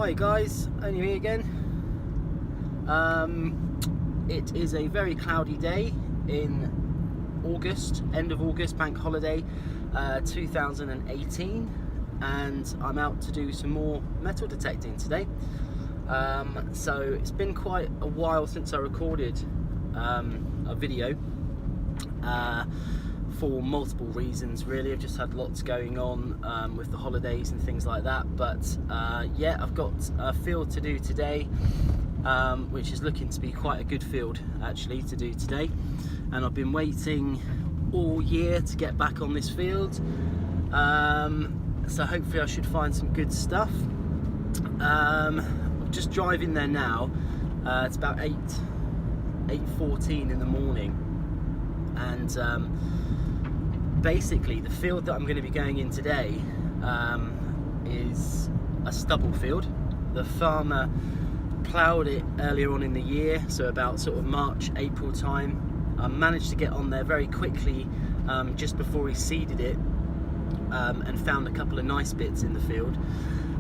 Hi guys, only me again. It is a very cloudy day in August, end of August, bank holiday 2018, and I'm out to do some more metal detecting today. So it's been quite a while since I recorded a video for multiple reasons really. I've just had lots going on with the holidays and things like that, but yeah, I've got a field to do today, which is looking to be quite a good field actually to do today, and I've been waiting all year to get back on this field, so hopefully I should find some good stuff. I'm just driving there now. It's about 8:14 in the morning, and basically the field that I'm going to be going in today is a stubble field. The farmer ploughed it earlier on in the year, so about sort of March, April time. I managed to get on there very quickly just before he seeded it, and found a couple of nice bits in the field.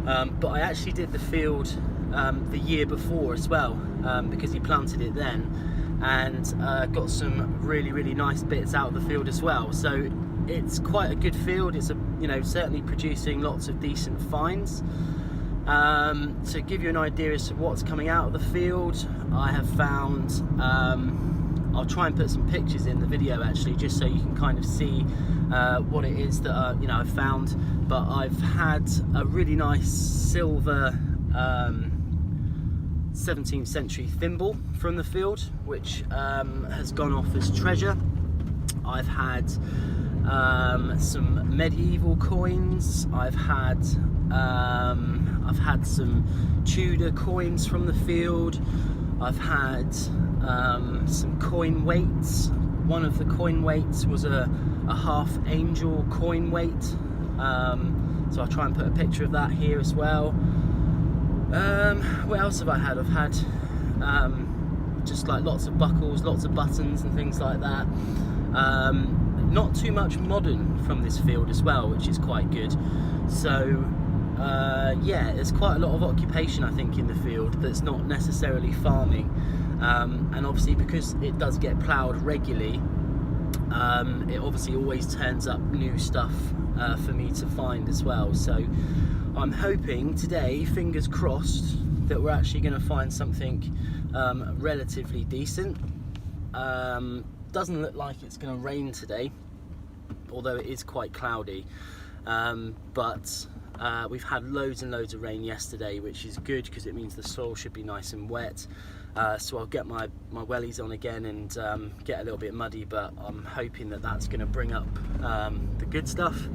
But I actually did the field the year before as well, because he planted it then, and got some really nice bits out of the field as well. So it's quite a good field. It's certainly producing lots of decent finds. To give you an idea as to what's coming out of the field, I have found, I'll try and put some pictures in the video actually, just so you can kind of see what it is that I've found. But I've had a really nice silver 17th century thimble from the field, which has gone off as treasure. I've had some medieval coins. I've had some Tudor coins from the field. I've had some coin weights. One of the coin weights was a half angel coin weight, so I'll try and put a picture of that here as well. What else have I had? I've had just like lots of buckles, lots of buttons and things like that. Not too much modern from this field as well, which is quite good. So yeah, there's quite a lot of occupation I think in the field that's not necessarily farming, and obviously because it does get ploughed regularly, it obviously always turns up new stuff for me to find as well. So I'm hoping today, fingers crossed, that we're actually going to find something relatively decent. Doesn't look like it's going to rain today, although it is quite cloudy, but we've had loads and loads of rain yesterday, which is good because it means the soil should be nice and wet. So I'll get my wellies on again and get a little bit muddy, but I'm hoping that that's going to bring up the good stuff.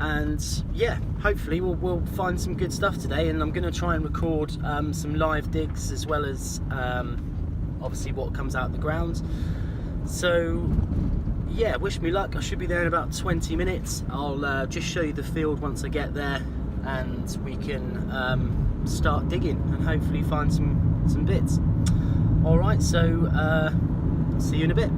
And yeah, hopefully we'll find some good stuff today, and I'm going to try and record some live digs as well as obviously what comes out of the ground. So yeah, wish me luck. I should be there in about 20 minutes. I'll just show you the field once I get there, and we can start digging and hopefully find some bits. Alright, so see you in a bit.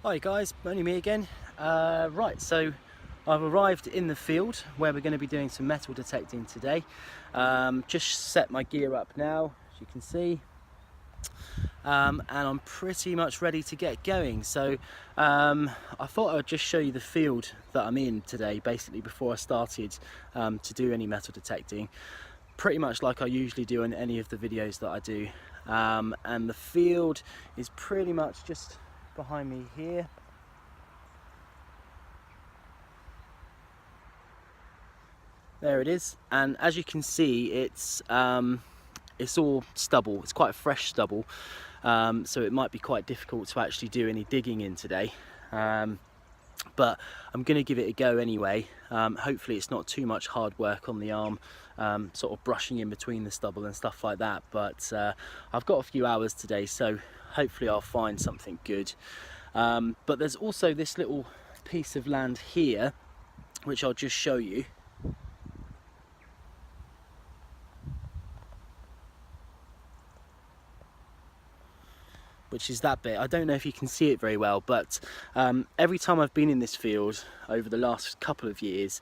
Hi guys, only me again. Right, so I've arrived in the field where we're going to be doing some metal detecting today. Just set my gear up now, as you can see, and I'm pretty much ready to get going. So I thought I'd just show you the field that I'm in today, basically before I started to do any metal detecting, pretty much like I usually do in any of the videos that I do. And the field is pretty much just behind me here. There it is, and as you can see, it's all stubble. It's quite fresh stubble, so it might be quite difficult to actually do any digging in today. But I'm going to give it a go anyway. Hopefully it's not too much hard work on the arm, sort of brushing in between the stubble and stuff like that. But I've got a few hours today, so hopefully I'll find something good. But there's also this little piece of land here, which I'll just show you. Which is that bit. I don't know if you can see it very well, but every time I've been in this field over the last couple of years,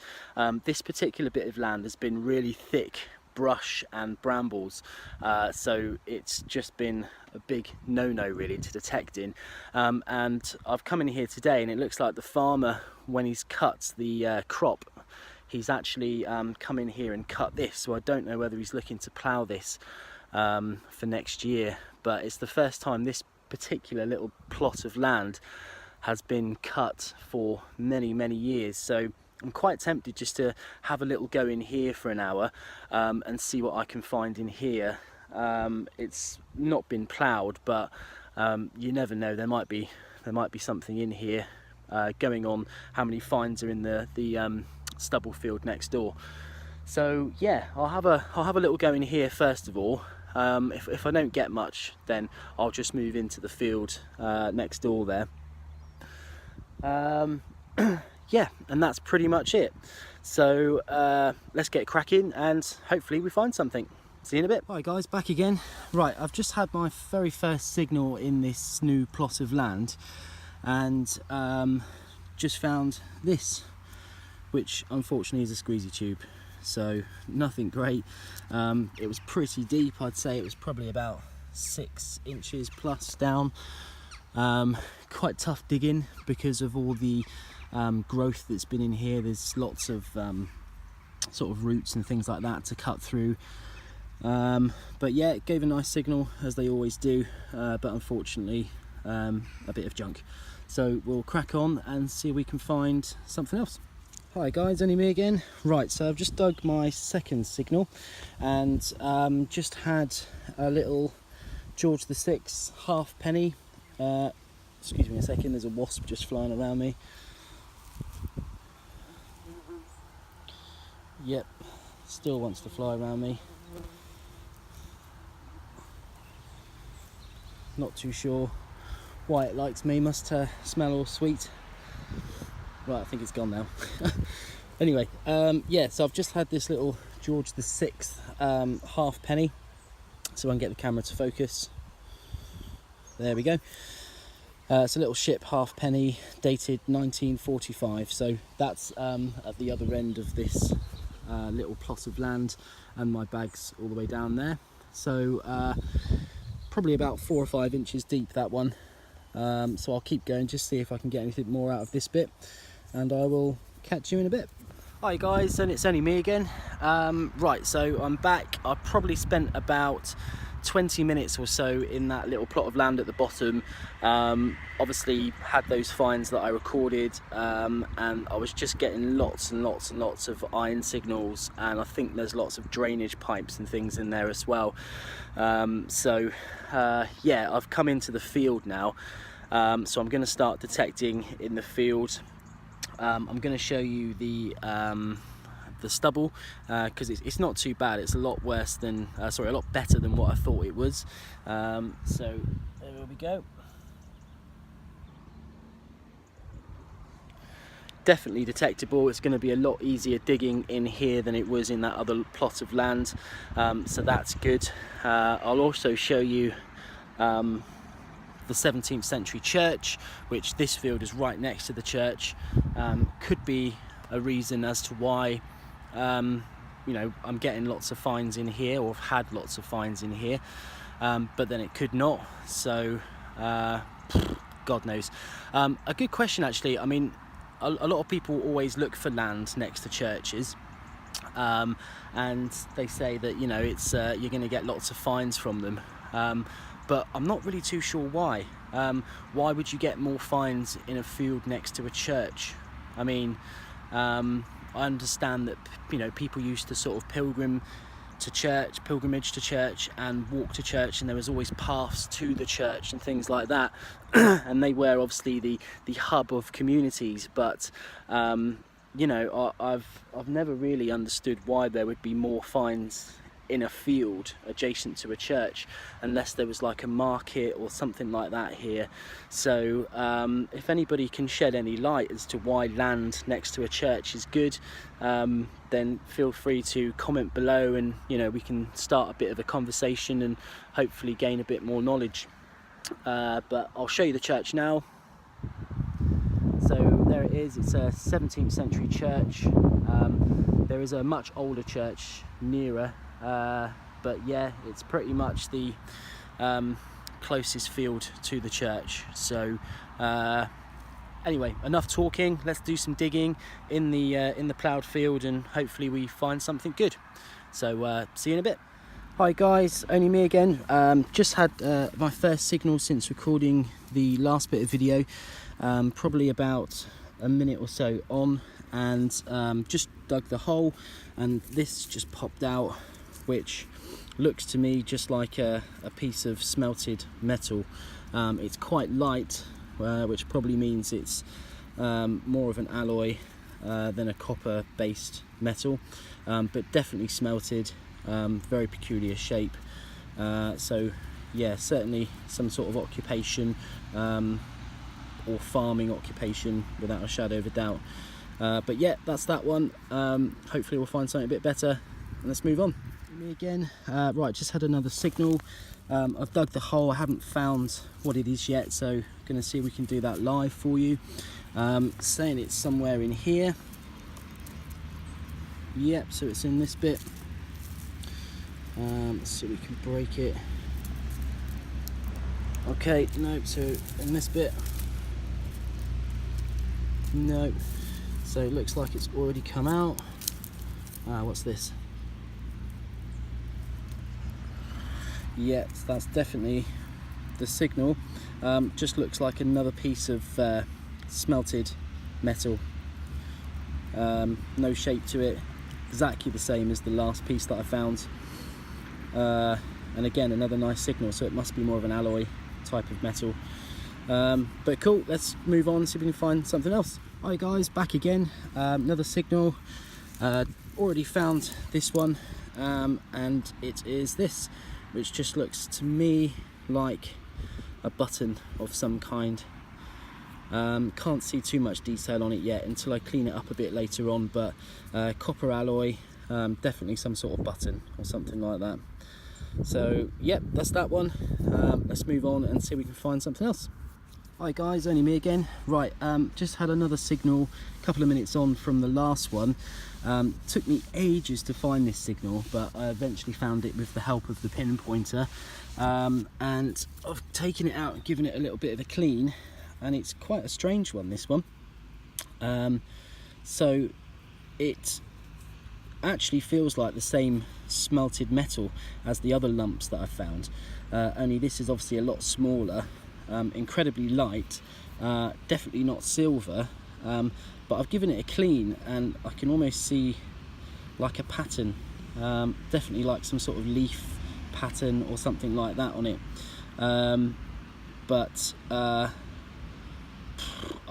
this particular bit of land has been really thick brush and brambles, so it's just been a big no-no really to detect in. And I've come in here today and it looks like the farmer, when he's cut the crop, he's actually come in here and cut this, so I don't know whether he's looking to plough this for next year, but it's the first time this particular little plot of land has been cut for many years. So I'm quite tempted just to have a little go in here for an hour and see what I can find in here. It's not been ploughed, but you never know, there might be something in here, going on how many finds are in the stubble field next door. So yeah, I'll have a little go in here first of all. If I don't get much, then I'll just move into the field next door there. Yeah, and that's pretty much it. So let's get cracking and hopefully we find something. See you in a bit. Hi guys, back again. Right, I've just had my very first signal in this new plot of land, and just found this, which unfortunately is a squeezy tube. So nothing great. It was pretty deep. I'd say it was probably about 6 inches plus down. Quite tough digging because of all the growth that's been in here. There's lots of sort of roots and things like that to cut through. But yeah, it gave a nice signal, as they always do, but unfortunately a bit of junk. So we'll crack on and see if we can find something else. Hi guys, only me again. Right, so I've just dug my second signal and just had a little George VI halfpenny. Excuse me a second, there's a wasp just flying around me. Yep, still wants to fly around me. Not too sure why it likes me, must smell all sweet. Right, I think it's gone now. Anyway, yeah, so I've just had this little George VI halfpenny, so I can get the camera to focus. There we go. It's a little ship halfpenny, dated 1945, so that's at the other end of this little plot of land, and my bag's all the way down there. So probably about 4 or 5 inches deep, that one. So I'll keep going, just see if I can get anything more out of this bit, and I will catch you in a bit. Hi guys, and it's only me again. Right, so I'm back. I probably spent about 20 minutes or so in that little plot of land at the bottom. Obviously had those finds that I recorded, and I was just getting lots and lots of iron signals, and I think there's lots of drainage pipes and things in there as well. So yeah, I've come into the field now, so I'm going to start detecting in the field. I'm going to show you the stubble, because it's not too bad. It's a lot worse than, sorry, a lot better than what I thought it was. So there we go. Definitely detectable. It's going to be a lot easier digging in here than it was in that other plot of land, so that's good. I'll also show you the 17th century church, which this field is right next to the church. Could be a reason as to why you know, I'm getting lots of finds in here, or have had lots of finds in here, but then it could not. So God knows. A good question actually. I mean, a lot of people always look for land next to churches, and they say that, you know, it's you're going to get lots of finds from them, but I'm not really too sure why. Why would you get more finds in a field next to a church? I mean, I understand that, you know, people used to sort of pilgrimage to church and walk to church, and there was always paths to the church and things like that. And they were obviously the hub of communities, but you know, I've never really understood why there would be more finds in a field adjacent to a church, unless there was like a market or something like that here. So if anybody can shed any light as to why land next to a church is good, then feel free to comment below, and you know, we can start a bit of a conversation and hopefully gain a bit more knowledge. But I'll show you the church now. So there it is. It's a 17th century church. There is a much older church nearer, but yeah, it's pretty much the closest field to the church. So anyway, enough talking. Let's do some digging in the ploughed field, and hopefully we find something good. So see you in a bit. Hi guys, only me again. Just had my first signal since recording the last bit of video, probably about a minute or so on, and just dug the hole, and this just popped out, which looks to me just like a piece of smelted metal. It's quite light, which probably means it's more of an alloy than a copper based metal, but definitely smelted. Very peculiar shape. So yeah, certainly some sort of occupation, or farming occupation, without a shadow of a doubt. But yeah, that's that one. Hopefully we'll find something a bit better, and let's move on. Me again. Right, just had another signal. I've dug the hole. I haven't found what it is yet, so gonna see if we can do that live for you. Saying it's somewhere in here. Yep, so it's in this bit. Let's see if we can break it. Okay, no, so in this bit, no. So it looks like it's already come out. What's this? Yeah, that's definitely the signal. Just looks like another piece of smelted metal. No shape to it, exactly the same as the last piece that I found. And again, another nice signal, so it must be more of an alloy type of metal. But cool, let's move on, see if we can find something else. Hi guys, back again. Another signal. Already found this one, and it is this, which just looks to me like a button of some kind. Can't see too much detail on it yet until I clean it up a bit later on, but copper alloy, definitely some sort of button or something like that. So yep, that's that one. Let's move on and see if we can find something else. Hi guys, only me again. Right, just had another signal a couple of minutes on from the last one. Took me ages to find this signal, but I eventually found it with the help of the pinpointer, and I've taken it out and given it a little bit of a clean, and it's quite a strange one, this one. So it actually feels like the same smelted metal as the other lumps that I found, only this is obviously a lot smaller, incredibly light, definitely not silver, but I've given it a clean and I can almost see like a pattern, definitely like some sort of leaf pattern or something like that on it, but I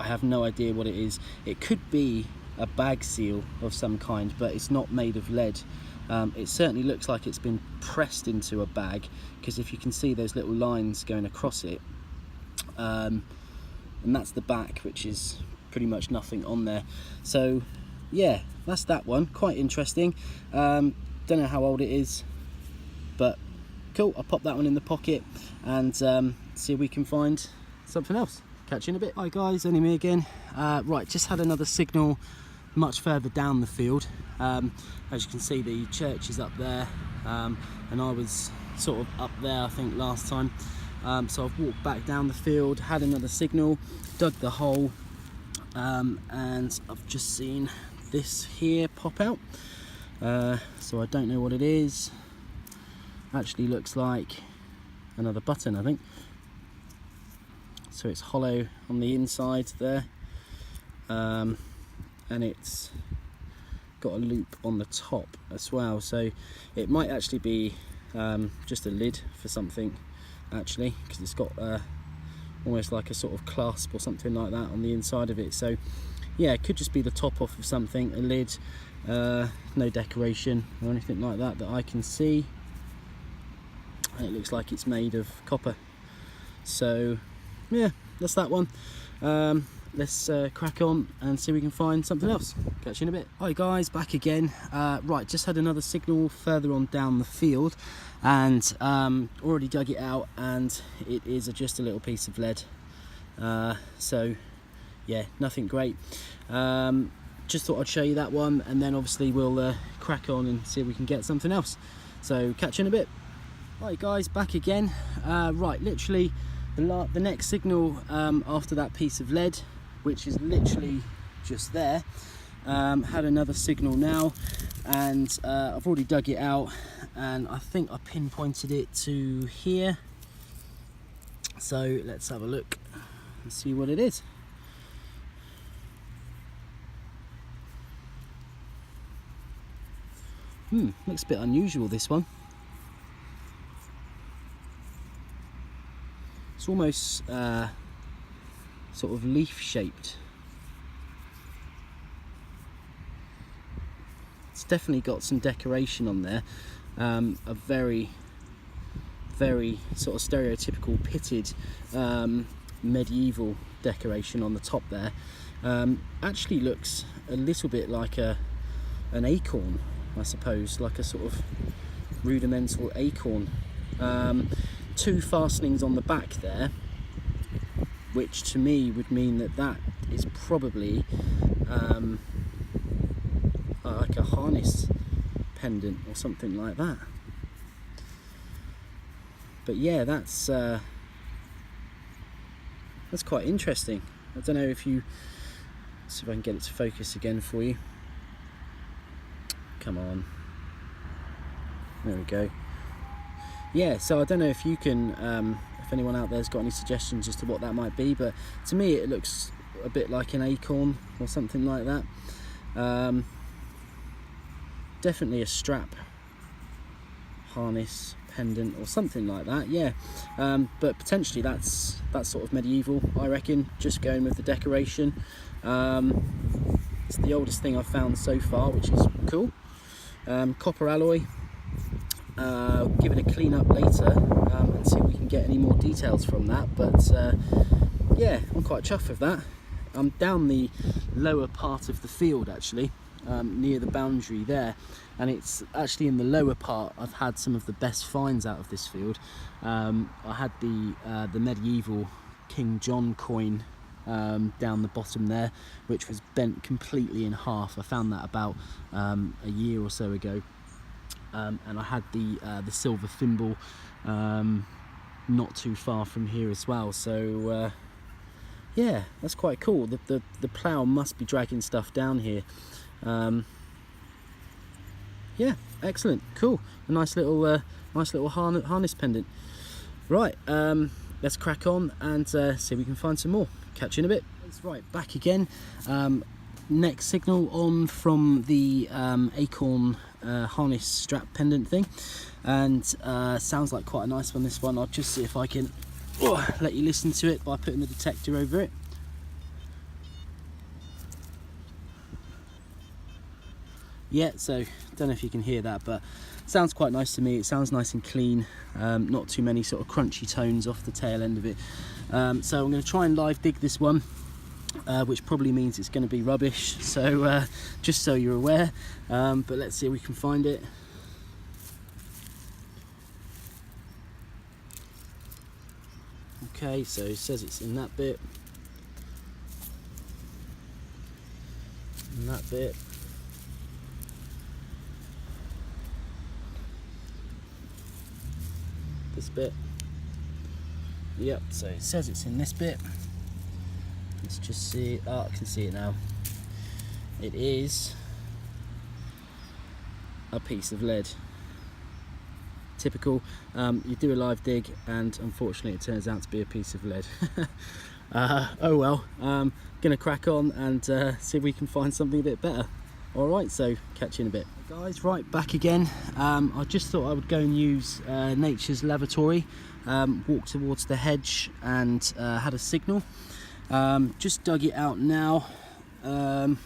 have no idea what it is. It could be a bag seal of some kind, but it's not made of lead. It certainly looks like it's been pressed into a bag, because if you can see those little lines going across it, and that's the back, which is pretty much nothing on there. So yeah, that's that one. Quite interesting. Don't know how old it is, but cool. I'll pop that one in the pocket and see if we can find something else. Catch you in a bit. Hi guys, only me again. Right, just had another signal much further down the field. As you can see, the church is up there, and I was sort of up there I think last time, so I've walked back down the field, had another signal, dug the hole, and I've just seen this here pop out, so I don't know what it is. Actually looks like another button, I think. So it's hollow on the inside there, and it's got a loop on the top as well, so it might actually be just a lid for something, actually, because it's got almost like a sort of clasp or something like that on the inside of it. So yeah, it could just be the top off of something, a lid, no decoration or anything like that I can see. It looks like it's made of copper. So yeah, that's that one. Let's crack on and see if we can find something else. Catch you in a bit. Hi guys, back again. Right, just had another signal further on down the field, and already dug it out, and it is just a little piece of lead. So yeah, nothing great. Just thought I'd show you that one, and then obviously we'll crack on and see if we can get something else. So catch you in a bit. Right guys, back again. Right, literally the next signal after that piece of lead, which is literally just there, had another signal now, and I've already dug it out, and I think I pinpointed it to here. So let's have a look and see what it is. Looks a bit unusual, this one. It's almost sort of leaf shaped. It's definitely got some decoration on there, a very sort of stereotypical pitted medieval decoration on the top there. Actually looks a little bit like an acorn, I suppose, like a sort of rudimental acorn. Two fastenings on the back there, which to me would mean that is probably like a harness pendant or something like that. But yeah, that's quite interesting. I don't know if you see if I can get it to focus again for you. Come on, there we go. Yeah, so I don't know if you can, if anyone out there's got any suggestions as to what that might be, but to me it looks a bit like an acorn or something like that. Definitely a strap, harness, pendant or something like that, yeah. But potentially that's sort of medieval, I reckon, just going with the decoration. It's the oldest thing I've found so far, which is cool. Copper alloy. Give it a clean up later and see if we can get any more details from that, but yeah, I'm quite chuffed with that. I'm down the lower part of the field actually, near the boundary there, and it's actually in the lower part I've had some of the best finds out of this field. I had the medieval King John coin down the bottom there, which was bent completely in half. I found that about a year or so ago. And I had the silver thimble not too far from here as well. So yeah, that's quite cool. The plough must be dragging stuff down here. Yeah, excellent, cool. A nice little harness pendant. Right, let's crack on and see if we can find some more. Catch you in a bit. Right, back again. Next signal on from the acorn harness strap pendant thing, and sounds like quite a nice one, this one. I'll just see if I can let you listen to it by putting the detector over it. Yeah, so don't know if you can hear that, but sounds quite nice to me. It sounds nice and clean, not too many sort of crunchy tones off the tail end of it. So I'm going to try and live dig this one, which probably means it's going to be rubbish, so just so you're aware, but let's see if we can find it. Okay, so it says it's in that bit, and that bit, this bit. Yep, so it says it's in this bit. Let's just see. Oh, I can see it now. It is a piece of lead. Typical. You do a live dig, and unfortunately, it turns out to be a piece of lead. Oh well. Gonna crack on and see if we can find something a bit better. All right. So catch you in a bit, guys. Right, back again. I just thought I would go and use nature's lavatory. Walked towards the hedge and had a signal. Just dug it out now. and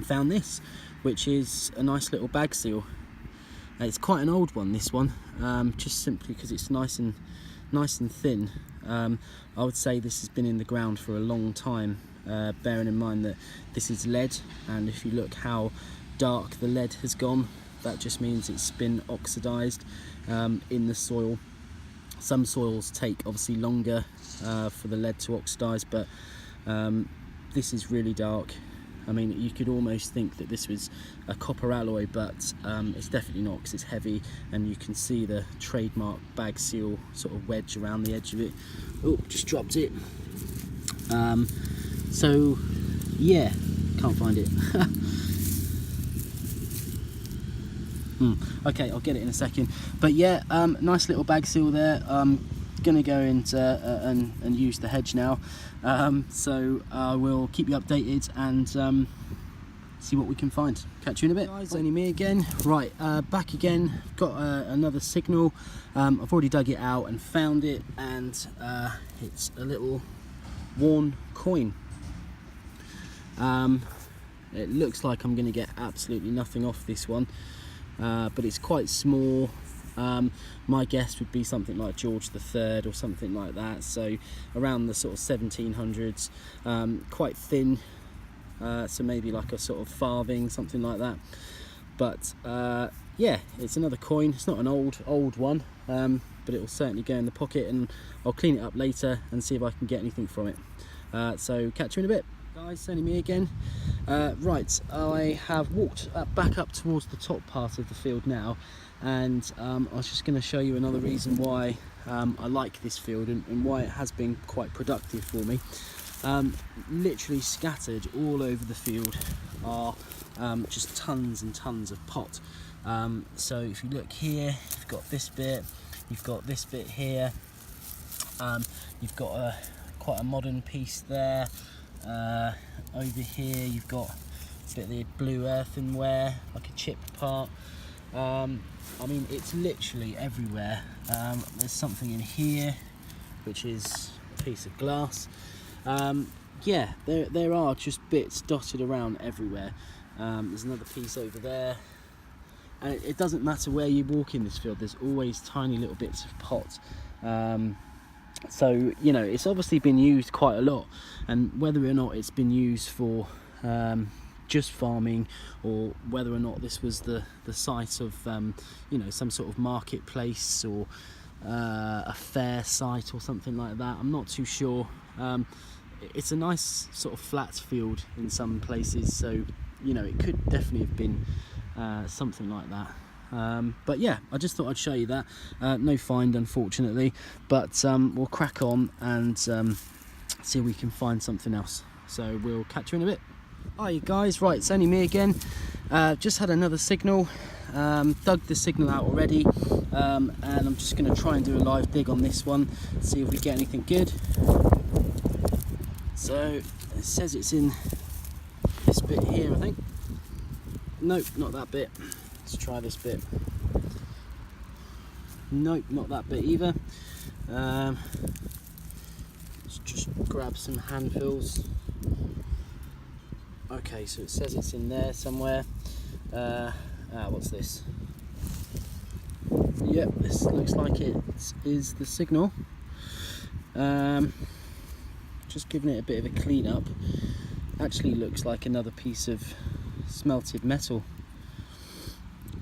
found this, which is a nice little bag seal. It's quite an old one, this one, just simply because it's nice and thin. I would say this has been in the ground for a long time, bearing in mind that this is lead, and if you look how dark the lead has gone, that just means it's been oxidized in the soil. Some soils take obviously longer for the lead to oxidize, but this is really dark. I mean, you could almost think that this was a copper alloy, but it's definitely not, because it's heavy, and you can see the trademark bag seal sort of wedge around the edge of it. Oh, just dropped it. So yeah, can't find it. Okay, I'll get it in a second. But yeah, nice little bag seal there. Gonna go into and use the hedge now, so I will keep you updated and see what we can find. Catch you in a bit. Guys, only me again. Right, back again. Got another signal. I've already dug it out and found it, and it's a little worn coin. It looks like I'm gonna get absolutely nothing off this one, but it's quite small. My guess would be something like George III or something like that, so around the sort of 1700s, quite thin, so maybe like a sort of farthing, something like that. But yeah, it's another coin. It's not an old one, but it will certainly go in the pocket, and I'll clean it up later and see if I can get anything from it. So catch you in a bit. Guys, only me again. Right, I have walked back up towards the top part of the field now, and I was just going to show you another reason why I like this field and why it has been quite productive for me. Literally scattered all over the field are just tons and tons of pot. So if you look here, you've got this bit, you've got this bit here, you've got quite a modern piece there. Over here you've got a bit of the blue earthenware, like a chipped part. I mean, it's literally everywhere. There's something in here which is a piece of glass. Yeah, there are just bits dotted around everywhere. There's another piece over there, and it doesn't matter where you walk in this field, there's always tiny little bits of pot. So, you know, it's obviously been used quite a lot, and whether or not it's been used for just farming, or whether or not this was the site of you know, some sort of marketplace or a fair site or something like that, I'm not too sure. It's a nice sort of flat field in some places, so you know, it could definitely have been something like that. But yeah, I just thought I'd show you that. No find, unfortunately, but we'll crack on and see if we can find something else. So we'll catch you in a bit. Hi guys, right, it's only me again. Just had another signal, dug the signal out already, and I'm just going to try and do a live dig on this one, see if we get anything good. So it says it's in this bit here, I think. Nope, not that bit. Let's try this bit. Nope, not that bit either. Let's just grab some handfuls. Okay, so it says it's in there somewhere. What's this? Yep, this looks like it is the signal. Just giving it a bit of a clean up. Actually looks like another piece of smelted metal.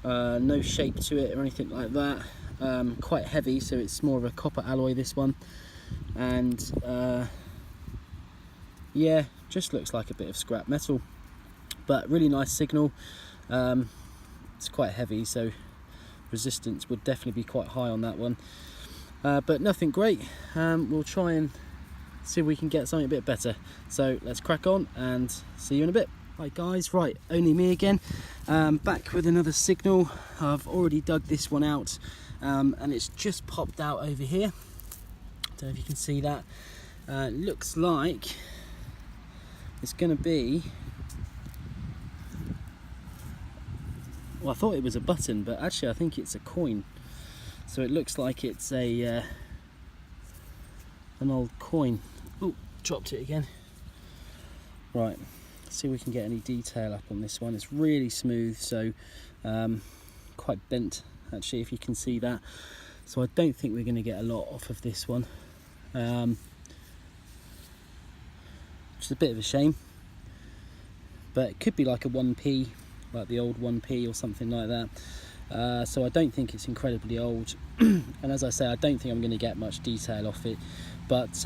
No shape to it or anything like that. Quite heavy, so it's more of a copper alloy, this one. And yeah, just looks like a bit of scrap metal, but really nice signal. It's quite heavy, so resistance would definitely be quite high on that one, but nothing great. We'll try and see if we can get something a bit better, so let's crack on and see you in a bit. Hi guys, right, only me again, back with another signal. I've already dug this one out, and it's just popped out over here. Don't know if you can see that. Looks like it's going to be, well, I thought it was a button, but actually I think it's a coin. So it looks like it's a an old coin. Oh, dropped it again. Right, see if we can get any detail up on this one. It's really smooth, so quite bent actually, if you can see that. So I don't think we're going to get a lot off of this one, which is a bit of a shame, but it could be like a 1p, like the old 1p or something like that. So I don't think it's incredibly old, and as I say, I don't think I'm going to get much detail off it, but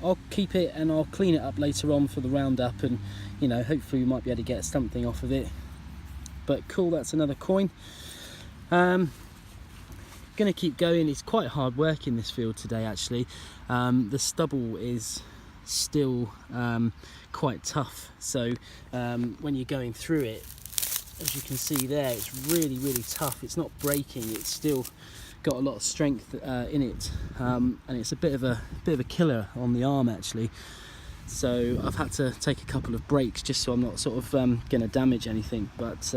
I'll keep it and I'll clean it up later on for the roundup, and you know, hopefully we might be able to get something off of it. But cool, that's another coin. Going to keep going. It's quite hard work in this field today actually. The stubble is still quite tough, so when you're going through it, as you can see there, it's really tough. It's not breaking, it's still got a lot of strength in it, and it's a bit of a killer on the arm actually. So I've had to take a couple of breaks just so I'm not sort of going to damage anything, but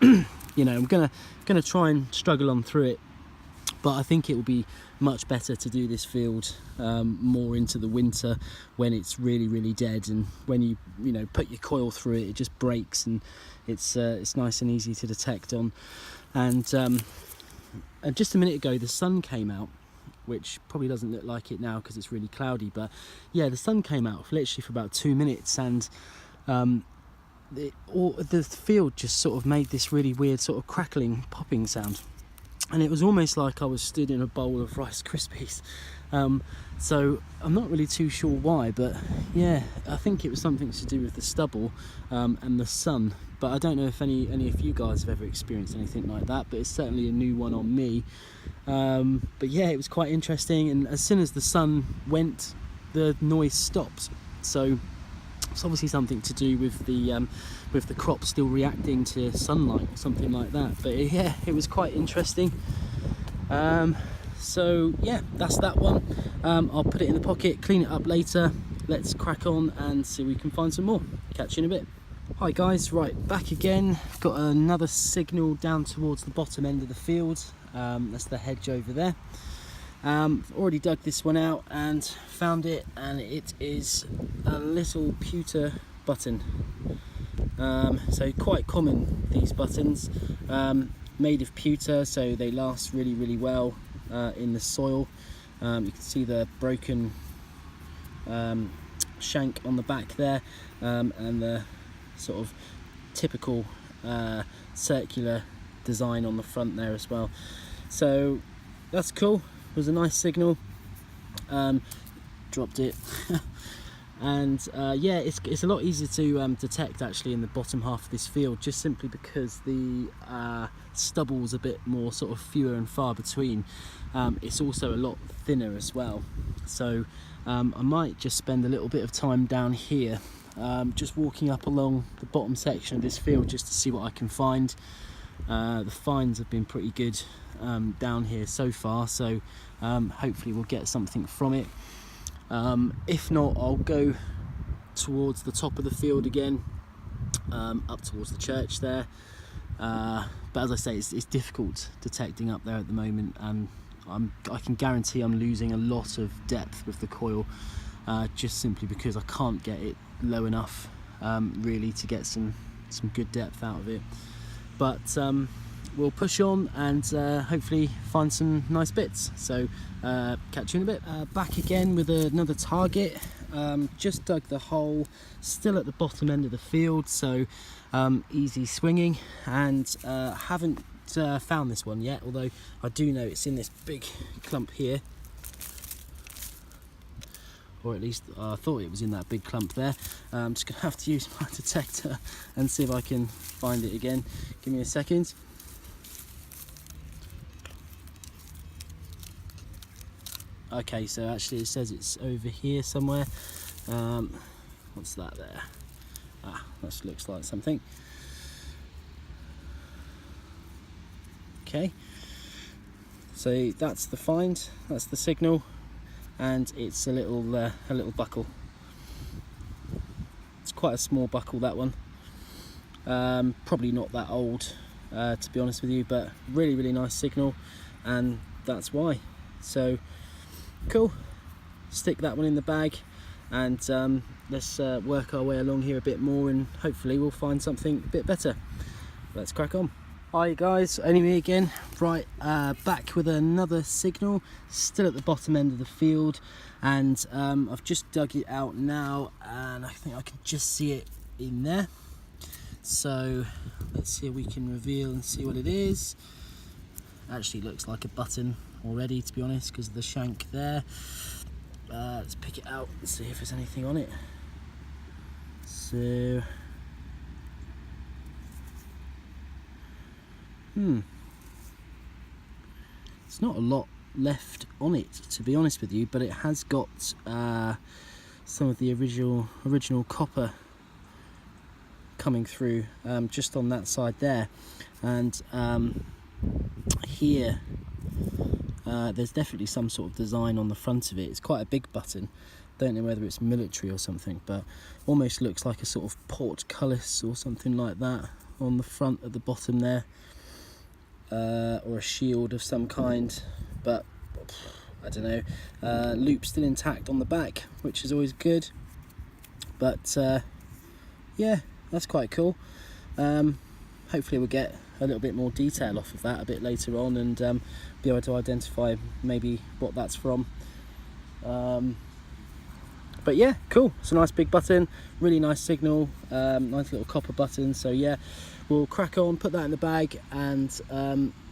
you know, I'm gonna try and struggle on through it. But I think it will be much better to do this field more into the winter when it's really dead, and when you know, put your coil through it, it just breaks, and it's nice and easy to detect on. And just a minute ago the sun came out, which probably doesn't look like it now because it's really cloudy, but yeah, the sun came out literally for about 2 minutes, and the field just sort of made this really weird sort of crackling, popping sound. And it was almost like I was stood in a bowl of Rice Krispies. So I'm not really too sure why, but yeah, I think it was something to do with the stubble and the sun. But I don't know if any of you guys have ever experienced anything like that, but it's certainly a new one on me. But yeah, it was quite interesting, and as soon as the sun went, the noise stopped. So it's obviously something to do with the crop still reacting to sunlight or something like that. But yeah, it was quite interesting. So yeah, that's that one. I'll put it in the pocket, clean it up later. Let's crack on and see if we can find some more. Catch you in a bit. Hi guys, right, back again. Got another signal down towards the bottom end of the field. That's the hedge over there. Already dug this one out and found it, and it is a little pewter button. So quite common, these buttons, made of pewter, so they last really well in the soil. You can see the broken shank on the back there, and the sort of typical circular design on the front there as well. So that's cool. It was a nice signal. Dropped it. And yeah, it's a lot easier to detect actually in the bottom half of this field, just simply because the stubble's a bit more sort of fewer and far between. It's also a lot thinner as well, so I might just spend a little bit of time down here, just walking up along the bottom section of this field just to see what I can find. The finds have been pretty good down here so far, so hopefully we'll get something from it. If not, I'll go towards the top of the field again, up towards the church there. But as I say, it's difficult detecting up there at the moment, and I can guarantee I'm losing a lot of depth with the coil, just simply because I can't get it low enough really to get some good depth out of it. But we'll push on and hopefully find some nice bits. So catch you in a bit. Back again with another target. Just dug the hole, still at the bottom end of the field, so easy swinging, and haven't found this one yet, although I do know it's in this big clump here, or at least I thought it was in that big clump there. I'm just gonna have to use my detector and see if I can find it again. Give me a second. Okay, so actually it says it's over here somewhere. What's that there? That looks like something. Okay, so that's the find, that's the signal, and it's a little buckle. It's quite a small buckle, that one. Probably not that old, to be honest with you, but really nice signal, and that's why. So cool, stick that one in the bag, and let's work our way along here a bit more, and hopefully we'll find something a bit better. Let's crack on. Hi guys, only me again. Right, back with another signal, still at the bottom end of the field, and I've just dug it out now, and I think I can just see it in there. So let's see if we can reveal and see what it is. Actually looks like a button already, to be honest, because of the shank there. Let's pick it out and see if there's anything on it. So it's not a lot left on it, to be honest with you, but it has got some of the original copper coming through just on that side there, and here there's definitely some sort of design on the front of it. It's quite a big button. Don't know whether it's military or something, but almost looks like a sort of portcullis or something like that on the front at the bottom there, or a shield of some kind, but I don't know. Loop still intact on the back, which is always good, but yeah, that's quite cool. Hopefully we'll get a little bit more detail off of that a bit later on, and be able to identify maybe what that's from. But yeah, cool. It's a nice big button, really nice signal, nice little copper button. So yeah, we'll crack on, put that in the bag, and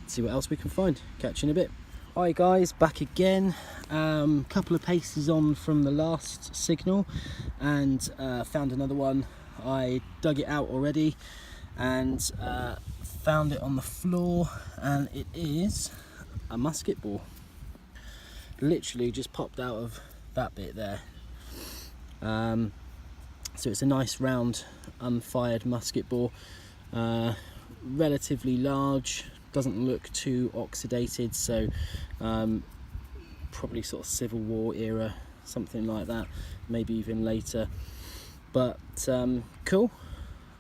see what else we can find. Catch you in a bit. Hi guys, back again. Couple of paces on from the last signal, and found another one. I dug it out already and found it on the floor, and it is a musket ball. Literally just popped out of that bit there. So it's a nice round unfired musket ball, relatively large, doesn't look too oxidated, so probably sort of Civil War era, something like that, maybe even later. But cool,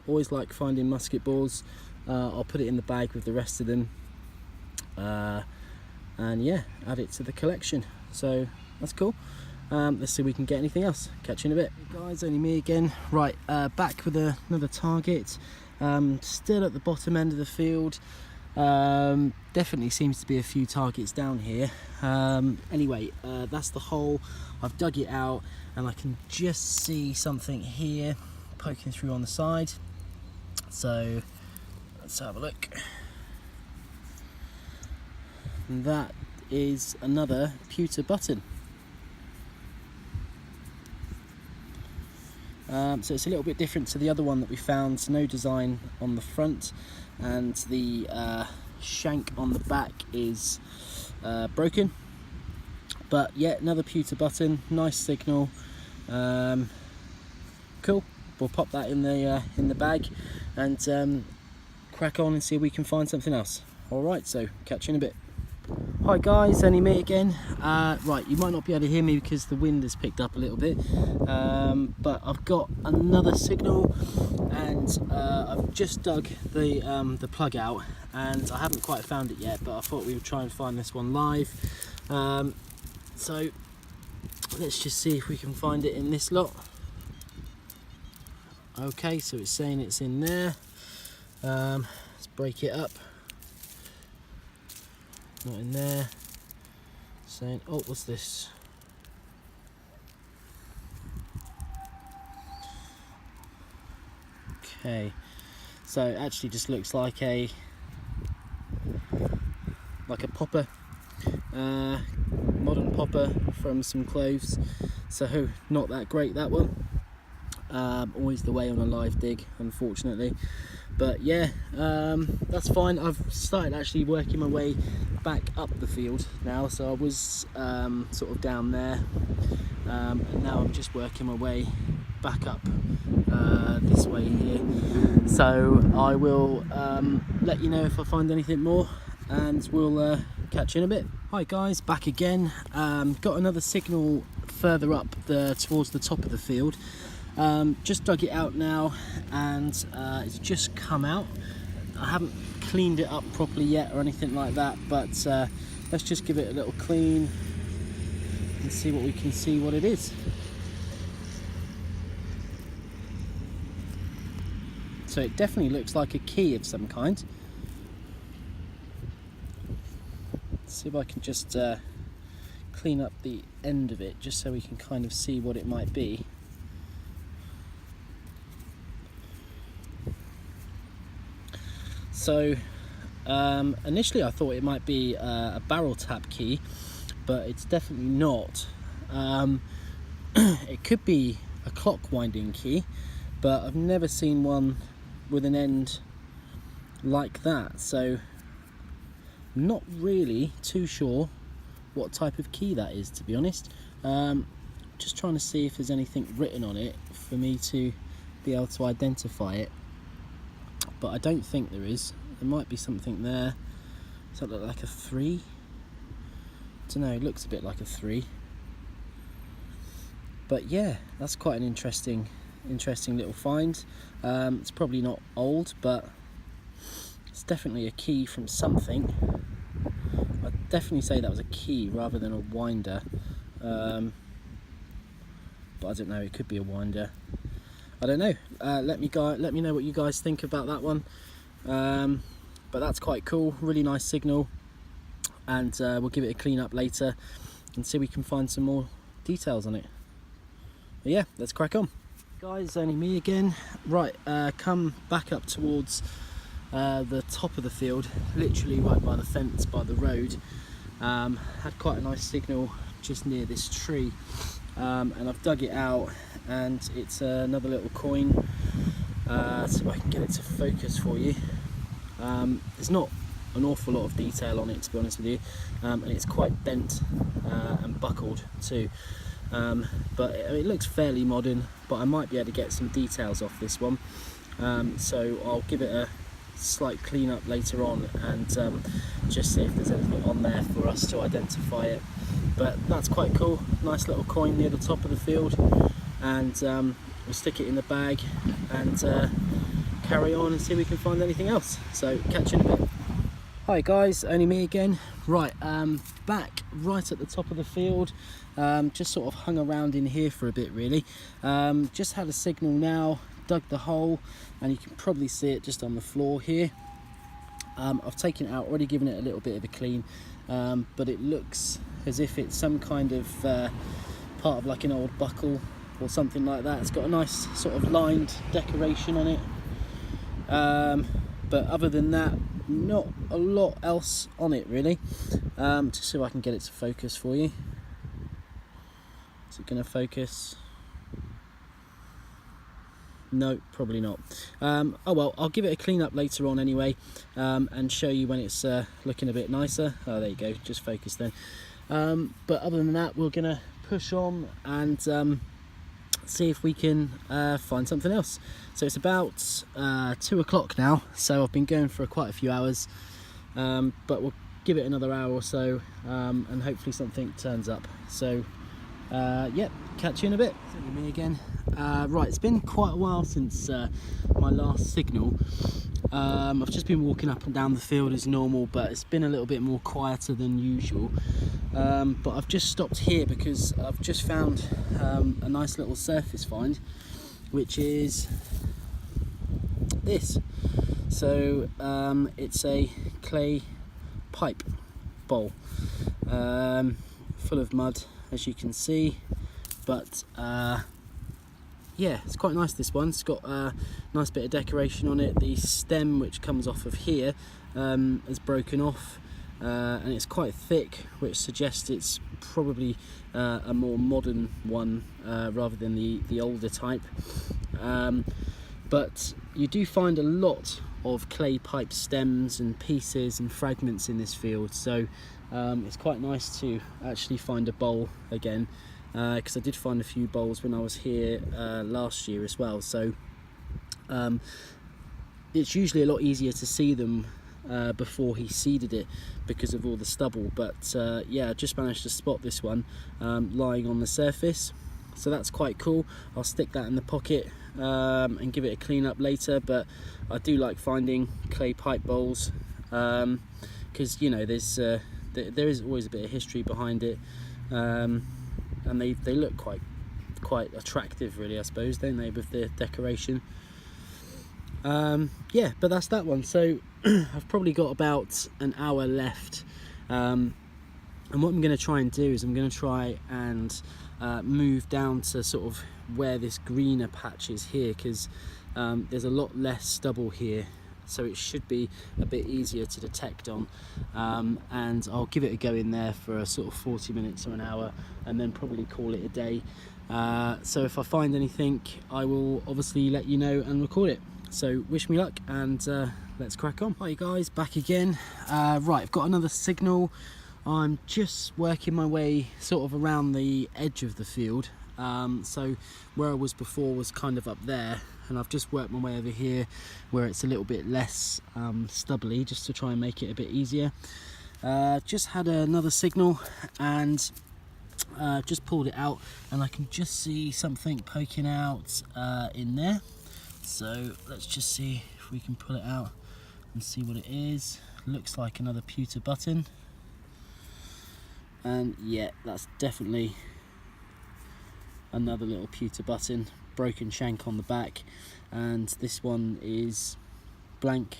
always like finding musket balls. I'll put it in the bag with the rest of them, and yeah, add it to the collection. So that's cool. Let's see if we can get anything else. Catch you in a bit. Hey guys, only me again. Right, back with another target. Still at the bottom end of the field. Definitely seems to be a few targets down here. Anyway, that's the hole. I've dug it out, and I can just see something here poking through on the side. So let's have a look. And that is another pewter button. So it's a little bit different to the other one that we found. No design on the front, and the shank on the back is broken. But yeah, another pewter button, nice signal. Cool. We'll pop that in the bag and crack on and see if we can find something else. All right, so catch you in a bit. Hi guys, only me again. Right, you might not be able to hear me because the wind has picked up a little bit, but I've got another signal, and I've just dug the plug out, and I haven't quite found it yet, but I thought we would try and find this one live. So let's just see if we can find it in this lot. Okay, so it's saying it's in there. Let's break it up. Not in there. Saying, oh, what's this? Okay, so it actually just looks like a popper, modern popper from some clothes. So not that great, that one. Always the way on a live dig, unfortunately. But yeah, that's fine. I've started actually working my way back up the field now, so I was sort of down there, and now I'm just working my way back up this way here. So I will let you know if I find anything more, and we'll catch you in a bit. Hi guys, back again. Got another signal further up towards the top of the field. Just dug it out now, and it's just come out. I haven't cleaned it up properly yet or anything like that, but let's just give it a little clean and see what we can see what it is. So it definitely looks like a key of some kind. Let's see if I can just clean up the end of it just so we can kind of see what it might be. So initially I thought it might be a barrel tap key, but it's definitely not. It could be a clock winding key, but I've never seen one with an end like that, so not really too sure what type of key that is, to be honest. Just trying to see if there's anything written on it for me to be able to identify it, but I don't think there is. There might be something there. Does that look like a 3? I don't know, it looks a bit like a 3. But yeah, that's quite an interesting little find. It's probably not old, but it's definitely a key from something. I'd definitely say that was a key rather than a winder. But I don't know, it could be a winder. I don't know. Let me know what you guys think about that one. But that's quite cool, really nice signal, and we'll give it a clean up later and see if we can find some more details on it. But yeah, let's crack on. Guys, only me again. Right, come back up towards the top of the field, literally right by the fence, by the road. Had quite a nice signal just near this tree, and I've dug it out, and it's another little coin. So if I can get it to focus for you. There's not an awful lot of detail on it, to be honest with you, and it's quite bent and buckled too. But it looks fairly modern, but I might be able to get some details off this one. So I'll give it a slight clean up later on and just see if there's anything on there for us to identify it. But that's quite cool, nice little coin near the top of the field, and we'll stick it in the bag and carry on and see if we can find anything else. So catch you in a bit. Hi guys, only me again. Right, back right at the top of the field, just sort of hung around in here for a bit really. Just had a signal now, dug the hole, and you can probably see it just on the floor here. I've taken it out, already given it a little bit of a clean, but it looks as if it's some kind of part of like an old buckle or something like that. It's got a nice sort of lined decoration on it, but other than that, not a lot else on it really. Just see if I can get it to focus for you. Is it going to focus? No, probably not. Oh well, I'll give it a clean up later on anyway, and show you when it's looking a bit nicer. Oh, there you go, just focus then. But other than that, we're going to push on and see if we can find something else. So it's about 2 o'clock now, so I've been going for quite a few hours, but we'll give it another hour or so, and hopefully something turns up. So yeah, catch you in a bit. It's only me again. Right, it's been quite a while since my last signal. I've just been walking up and down the field as normal, but it's been a little bit more quieter than usual. But I've just stopped here because I've just found a nice little surface find, which is this. So it's a clay pipe bowl, full of mud, as you can see, but yeah, it's quite nice, this one. It's got a nice bit of decoration on it. The stem, which comes off of here, is broken off, and it's quite thick, which suggests it's probably a more modern one rather than the older type. But you do find a lot of clay pipe stems and pieces and fragments in this field, so it's quite nice to actually find a bowl again, because I did find a few bowls when I was here last year as well. So it's usually a lot easier to see them before he seeded it because of all the stubble, but yeah, I just managed to spot this one lying on the surface, so that's quite cool. I'll stick that in the pocket and give it a clean up later. But I do like finding clay pipe bowls because, you know, there is always a bit of history behind it, and they look quite attractive really, I suppose, don't they, with the decoration. Yeah, but that's that one. So I've probably got about an hour left, and what I'm going to try and do is I'm going to try and move down to sort of where this greener patch is here, because there's a lot less stubble here, so it should be a bit easier to detect on, and I'll give it a go in there for a sort of 40 minutes or an hour, and then probably call it a day. So if I find anything, I will obviously let you know and record it. So wish me luck, and let's crack on. Hi guys, back again. Right, I've got another signal. I'm just working my way sort of around the edge of the field. So where I was before was kind of up there, and I've just worked my way over here where it's a little bit less stubbly, just to try and make it a bit easier. Just had another signal, and just pulled it out, and I can just see something poking out in there. So let's just see if we can pull it out and see what it is. Looks like another pewter button, and yeah, that's definitely another little pewter button, broken shank on the back, and this one is blank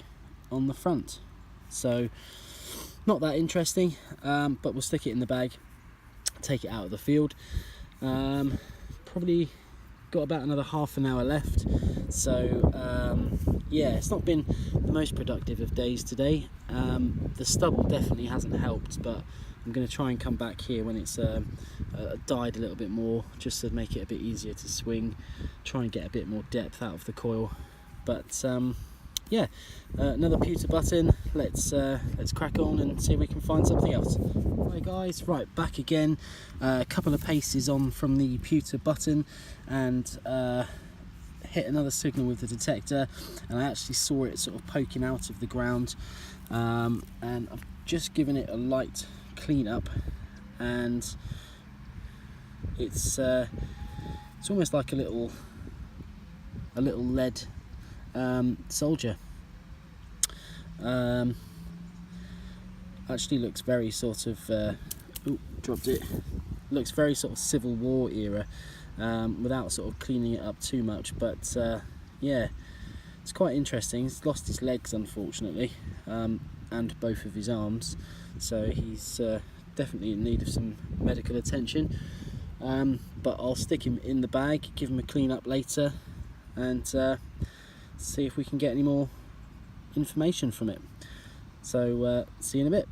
on the front. So not that interesting, but we'll stick it in the bag, take it out of the field. Probably got about another half an hour left, so yeah, it's not been the most productive of days today. The stubble definitely hasn't helped, but I'm going to try and come back here when it's died a little bit more, just to make it a bit easier to swing, try and get a bit more depth out of the coil. But yeah, another pewter button. Let's crack on and see if we can find something else. Right guys, right, back again, a couple of paces on from the pewter button, and hit another signal with the detector, and I actually saw it sort of poking out of the ground, and I've just given it a light clean up, and it's almost like a little lead soldier. Actually looks very sort of ooh, dropped it. Looks very sort of Civil War era, without sort of cleaning it up too much. But yeah, it's quite interesting. He's lost his legs, unfortunately, and both of his arms, so he's definitely in need of some medical attention. But I'll stick him in the bag, give him a clean up later, and see if we can get any more information from it. So see you in a bit.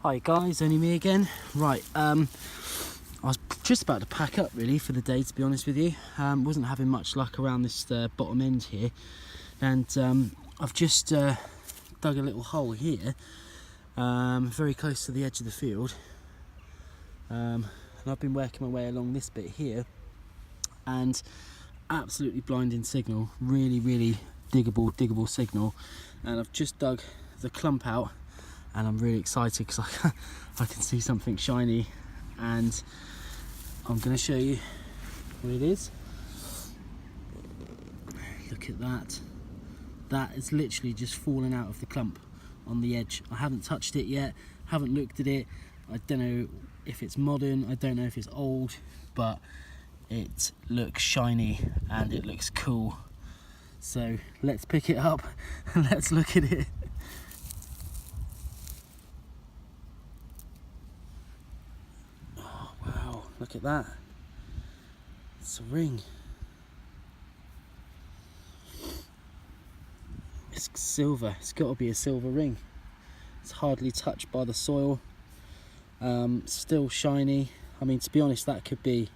Hi guys, only me again. Right, I was just about to pack up really for the day, to be honest with you. Wasn't having much luck around this bottom end here, and I've just dug a little hole here, very close to the edge of the field, and I've been working my way along this bit here, and absolutely blinding signal, really diggable signal, and I've just dug the clump out, and I'm really excited because I can see something shiny, and I'm going to show you what it is. Look at that. That is literally just fallen out of the clump on the edge. I haven't touched it yet, haven't looked at it. I don't know if it's modern, I don't know if it's old, but it looks shiny and it looks cool. So let's pick it up and let's look at it. Oh wow, look at that. It's a ring. It's silver, it's got to be a silver ring. It's hardly touched by the soil, still shiny. I mean, to be honest, that could be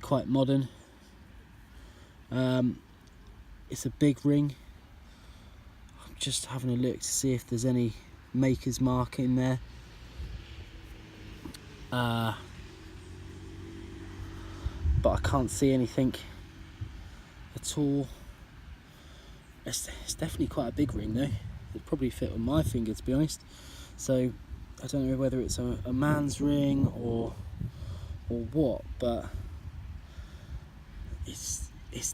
quite modern. It's a big ring. I'm just having a look to see if there's any maker's mark in there. But I can't see anything at all. It's definitely quite a big ring though. It'd probably fit on my finger, to be honest. So I don't know whether it's a man's ring or what, but it's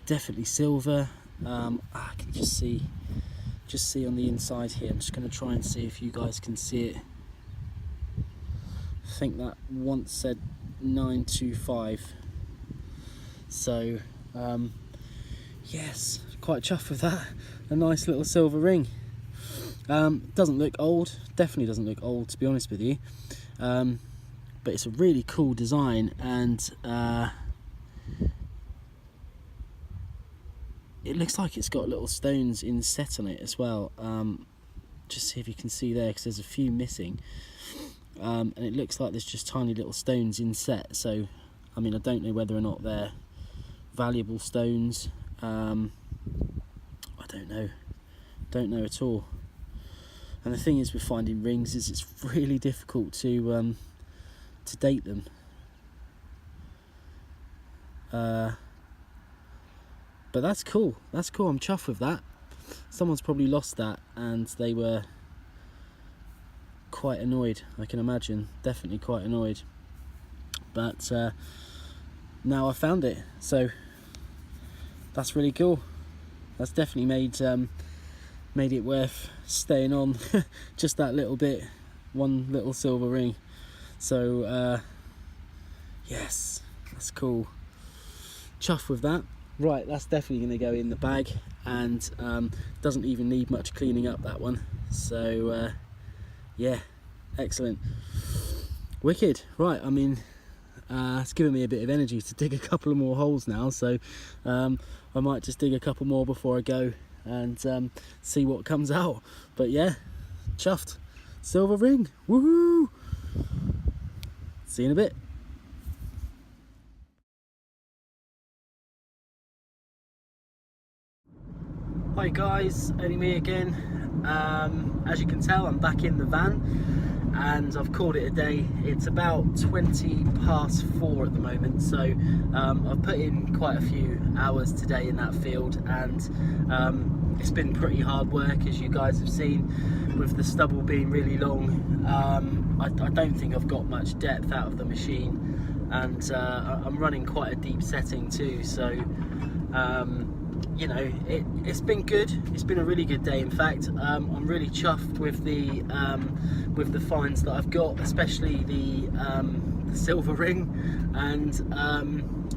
definitely silver. I can just see on the inside here. I'm just going to try and see if you guys can see it. I think that once said 925. So yes, quite chuffed with that. A nice little silver ring. Doesn't look old, definitely doesn't look old, to be honest with you. But it's a really cool design, and it looks like it's got little stones inset on it as well. Just see if you can see there, because there's a few missing. And it looks like there's just tiny little stones inset. So, I mean, I don't know whether or not they're valuable stones. I don't know at all. And the thing is with finding rings is it's really difficult to date them. But that's cool. That's cool. I'm chuffed with that. Someone's probably lost that and they were quite annoyed, I can imagine. Definitely quite annoyed. But now I found it, so that's really cool. That's definitely made it worth staying on. Just that little bit, one little silver ring. So yes, that's cool. Chuffed with that. Right, that's definitely going to go in the bag, and doesn't even need much cleaning up, that one. So yeah, excellent, wicked. Right, I mean, it's given me a bit of energy to dig a couple of more holes now, so I might just dig a couple more before I go and see what comes out. But yeah, chuffed. Silver ring, woohoo! See you in a bit. Hi guys, only me again. As you can tell, I'm back in the van and I've called it a day. It's about 20 past 4 at the moment, so I've put in quite a few hours today in that field, and it's been pretty hard work, as you guys have seen, with the stubble being really long. I don't think I've got much depth out of the machine, and I'm running quite a deep setting too, so you know, it's been good. It's been a really good day. In fact, I'm really chuffed with the finds that I've got, especially the silver ring, and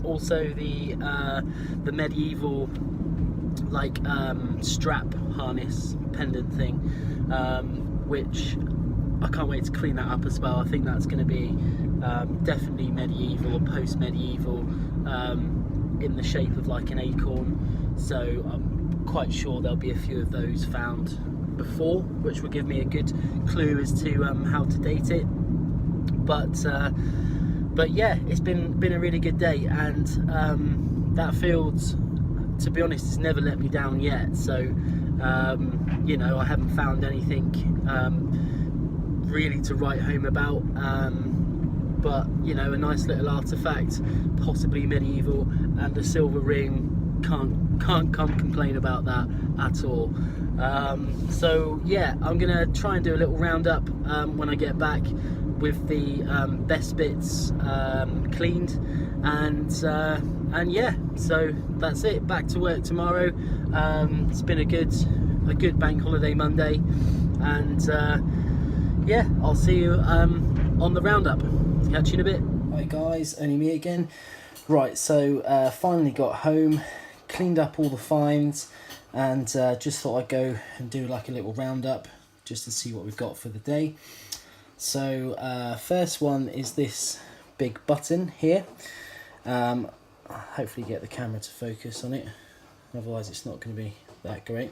also the medieval like strap harness pendant thing, which I can't wait to clean that up as well. I think that's going to be definitely medieval or post-medieval, in the shape of like an acorn. So I'm quite sure there'll be a few of those found before, which will give me a good clue as to how to date it. But yeah, it's been a really good day, and that field, to be honest, has never let me down yet. So you know, I haven't found anything really to write home about. But you know, a nice little artifact, possibly medieval, and a silver ring. Can't complain about that at all. So yeah, I'm gonna try and do a little roundup when I get back with the best bits cleaned, and yeah, so that's it. Back to work tomorrow. It's been a good bank holiday Monday, and yeah, I'll see you on the roundup. Catch you in a bit. Hi guys, only me again. Right, so finally got home, cleaned up all the finds, and just thought I'd go and do like a little roundup just to see what we've got for the day. So first one is this big button here. Hopefully get the camera to focus on it, otherwise it's not going to be that great.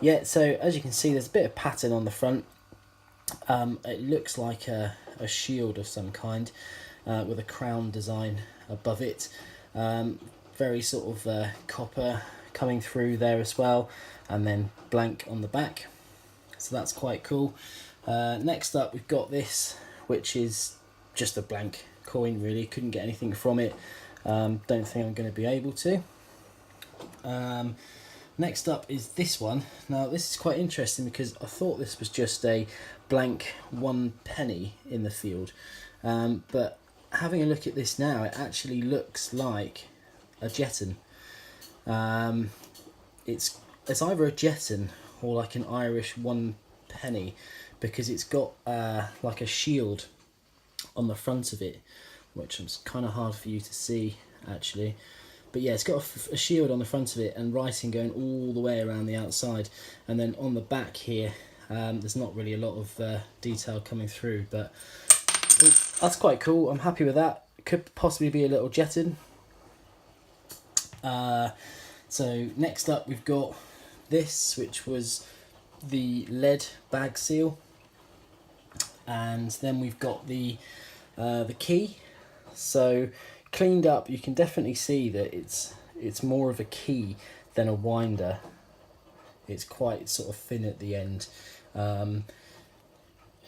Yeah, so as you can see, there's a bit of pattern on the front. It looks like a shield of some kind, with a crown design above it. Very sort of copper coming through there as well, and then blank on the back, so that's quite cool. Next up, we've got this, which is just a blank coin really. Couldn't get anything from it. Don't think I'm going to be able to. Next up is this one. Now this is quite interesting because I thought this was just a blank 1 penny in the field, but having a look at this now, it actually looks like a jeton. It's either a jeton or like an Irish 1 penny, because it's got like a shield on the front of it, which is kind of hard for you to see actually, But yeah, it's got a shield on the front of it and writing going all the way around the outside. And then on the back here, there's not really a lot of detail coming through, but that's quite cool. I'm happy with that. Could possibly be a little jetted. So next up we've got this, which was the lead bag seal, and then we've got the key. So cleaned up, you can definitely see that it's more of a key than a winder. It's quite sort of thin at the end.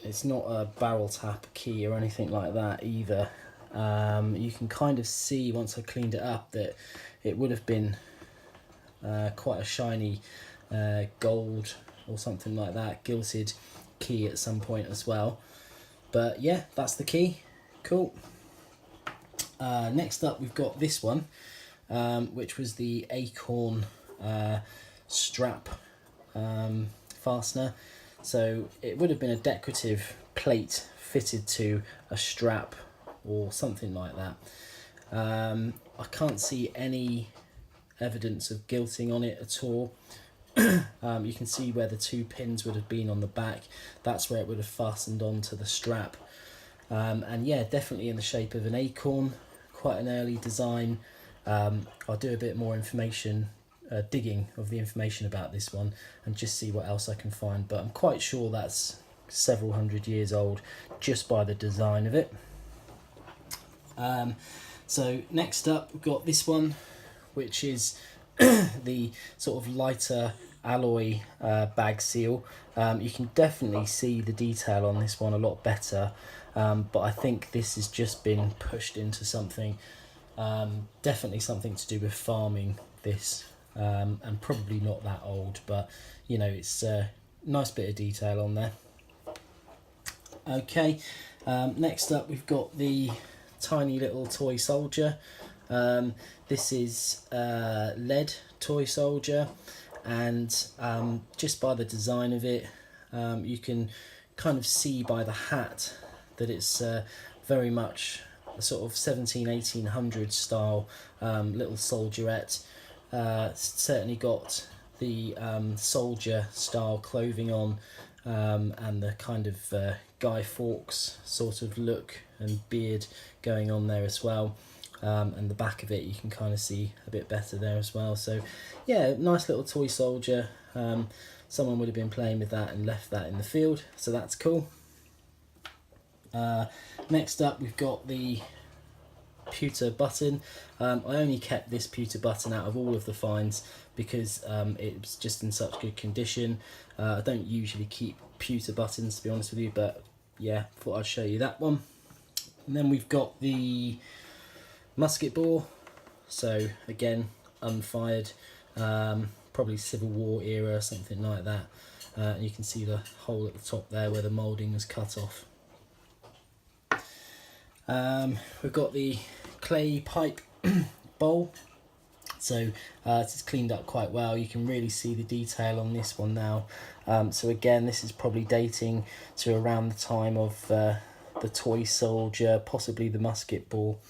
It's not a barrel tap key or anything like that either. You can kind of see once I cleaned it up that it would have been quite a shiny gold or something like that, gilded key at some point as well. But yeah, that's the key. Cool. Next up we've got this one, which was the acorn strap fastener. So it would have been a decorative plate fitted to a strap or something like that. I can't see any evidence of gilting on it at all. You can see where the 2 pins would have been on the back. That's where it would have fastened onto the strap. And yeah, definitely in the shape of an acorn, quite an early design. I'll do a bit more information, digging of the information about this one and just see what else I can find, but I'm quite sure that's several hundred years old just by the design of it. So next up we've got this one, which is the sort of lighter alloy bag seal. You can definitely see the detail on this one a lot better, but I think this has just been pushed into something, definitely something to do with farming, this, and probably not that old, but you know, it's a nice bit of detail on there. Okay, next up we've got the tiny little toy soldier. This is lead toy soldier, and just by the design of it, you can kind of see by the hat that it's very much a sort of 1800 style little soldierette. Certainly got the soldier style clothing on, and the kind of Guy Fawkes sort of look and beard going on there as well. And the back of it you can kind of see a bit better there as well. So yeah, nice little toy soldier. Someone would have been playing with that and left that in the field, so that's cool. Next up we've got the pewter button. I only kept this pewter button out of all of the finds because it was just in such good condition. I don't usually keep pewter buttons, to be honest with you, but yeah, thought I'd show you that one. And then we've got the musket bore. So again, unfired, probably Civil War era, something like that. And you can see the hole at the top there where the moulding was cut off. We've got the clay pipe bowl. So it's cleaned up quite well. You can really see the detail on this one now. So again, this is probably dating to around the time of the toy soldier, possibly the musket ball,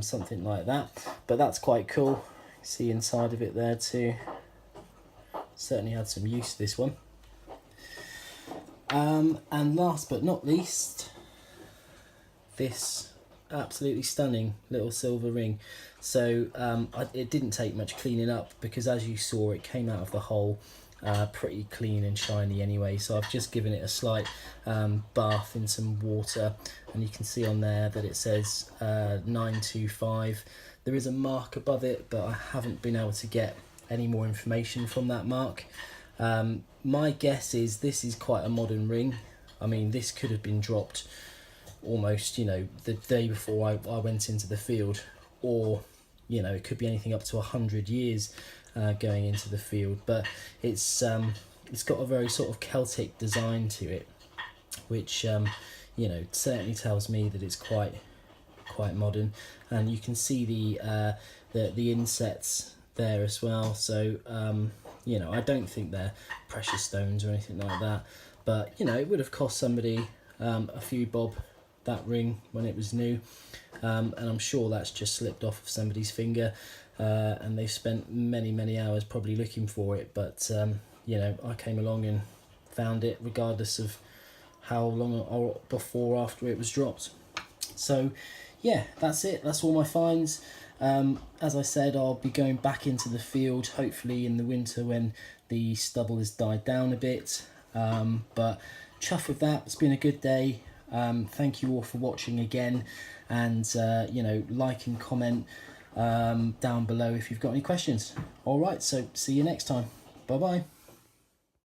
something like that. But that's quite cool. See inside of it there too. Certainly had some use, this one. And last but not least, this absolutely stunning little silver ring. So it didn't take much cleaning up because, as you saw, it came out of the hole pretty clean and shiny anyway. So I've just given it a slight bath in some water, and you can see on there that it says 925. There is a mark above it, but I haven't been able to get any more information from that mark. My guess is this is quite a modern ring. I mean, this could have been dropped almost, you know, the day before I went into the field, or you know, it could be anything up to 100 years going into the field. But it's got a very sort of Celtic design to it, which you know, certainly tells me that it's quite modern. And you can see the insets there as well. So you know, I don't think they're precious stones or anything like that, but you know, it would have cost somebody a few bob, that ring, when it was new, and I'm sure that's just slipped off of somebody's finger. and they've spent many hours probably looking for it, but you know, I came along and found it regardless of how long or before or after it was dropped. So yeah, that's it, that's all my finds. As I said, I'll be going back into the field hopefully in the winter when the stubble has died down a bit, but chuffed with that. It's been a good day. Thank you all for watching again, and you know, like and comment down below if you've got any questions. All right, so see you next time. Bye bye.